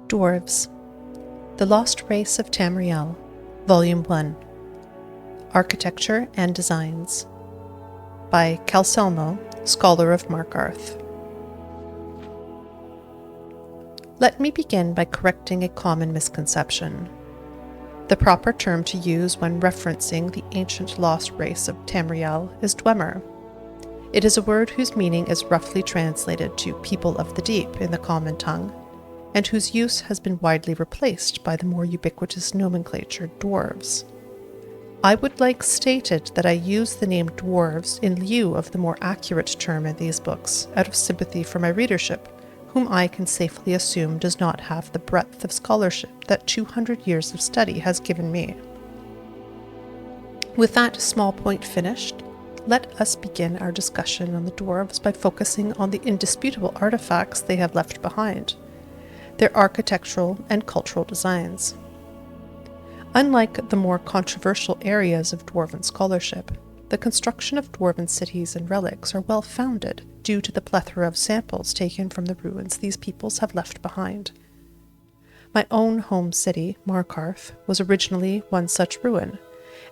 Dwarves, The Lost Race of Tamriel, Volume 1, Architecture and Designs, by Calselmo, Scholar of Markarth. Let me begin by correcting a common misconception. The proper term to use when referencing the ancient lost race of Tamriel is Dwemer. It is a word whose meaning is roughly translated to people of the deep in the common tongue, and whose use has been widely replaced by the more ubiquitous nomenclature dwarves. I would like stated that I use the name dwarves in lieu of the more accurate term in these books, out of sympathy for my readership, whom I can safely assume does not have the breadth of scholarship that 200 years of study has given me. With that small point finished, let us begin our discussion on the dwarves by focusing on the indisputable artifacts they have left behind, their architectural and cultural designs. Unlike the more controversial areas of dwarven scholarship, the construction of dwarven cities and relics are well founded due to the plethora of samples taken from the ruins these peoples have left behind. My own home city, Markarth, was originally one such ruin,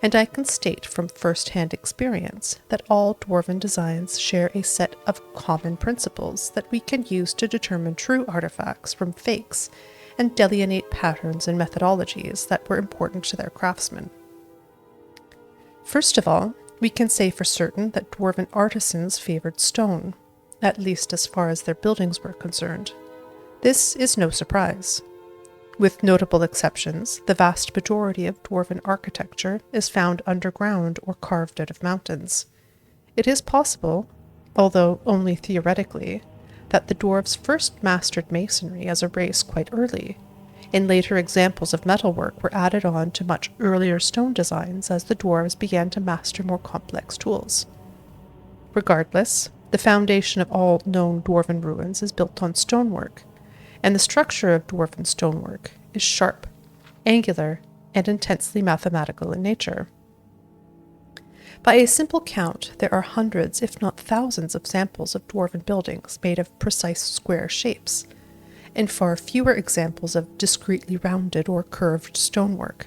and I can state from first-hand experience that all dwarven designs share a set of common principles that we can use to determine true artifacts from fakes and delineate patterns and methodologies that were important to their craftsmen. First of all, we can say for certain that dwarven artisans favored stone, at least as far as their buildings were concerned. This is no surprise. With notable exceptions, the vast majority of dwarven architecture is found underground or carved out of mountains. It is possible, although only theoretically, that the dwarves first mastered masonry as a race quite early, and later examples of metalwork were added on to much earlier stone designs as the dwarves began to master more complex tools. Regardless, the foundation of all known dwarven ruins is built on stonework, and the structure of dwarven stonework is sharp, angular, and intensely mathematical in nature. By a simple count, there are hundreds, if not thousands, of samples of dwarven buildings made of precise square shapes, and far fewer examples of discretely rounded or curved stonework,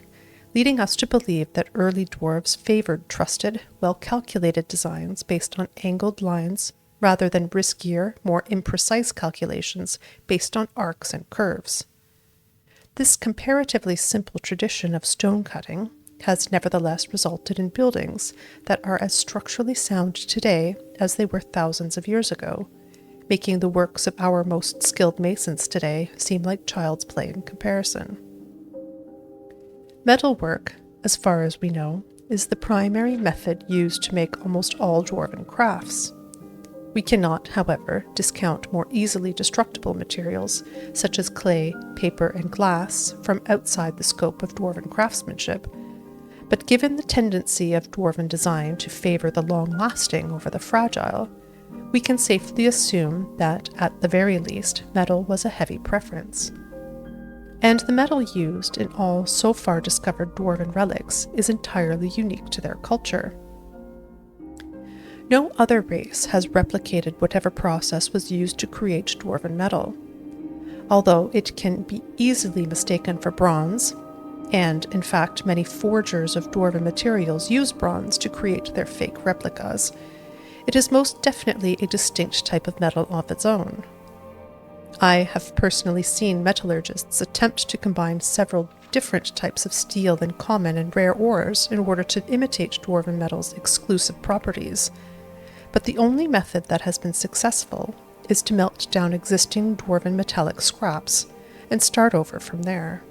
leading us to believe that early dwarves favored trusted, well-calculated designs based on angled lines rather than riskier, more imprecise calculations based on arcs and curves. This comparatively simple tradition of stone cutting has nevertheless resulted in buildings that are as structurally sound today as they were thousands of years ago, making the works of our most skilled masons today seem like child's play in comparison. Metalwork, as far as we know, is the primary method used to make almost all dwarven crafts. We cannot, however, discount more easily destructible materials, such as clay, paper, and glass, from outside the scope of dwarven craftsmanship. But given the tendency of dwarven design to favor the long-lasting over the fragile, we can safely assume that, at the very least, metal was a heavy preference. And the metal used in all so far discovered dwarven relics is entirely unique to their culture. No other race has replicated whatever process was used to create dwarven metal. Although it can be easily mistaken for bronze, and in fact many forgers of dwarven materials use bronze to create their fake replicas, it is most definitely a distinct type of metal of its own. I have personally seen metallurgists attempt to combine several different types of steel and common and rare ores in order to imitate dwarven metal's exclusive properties. But the only method that has been successful is to melt down existing dwarven metallic scraps and start over from there.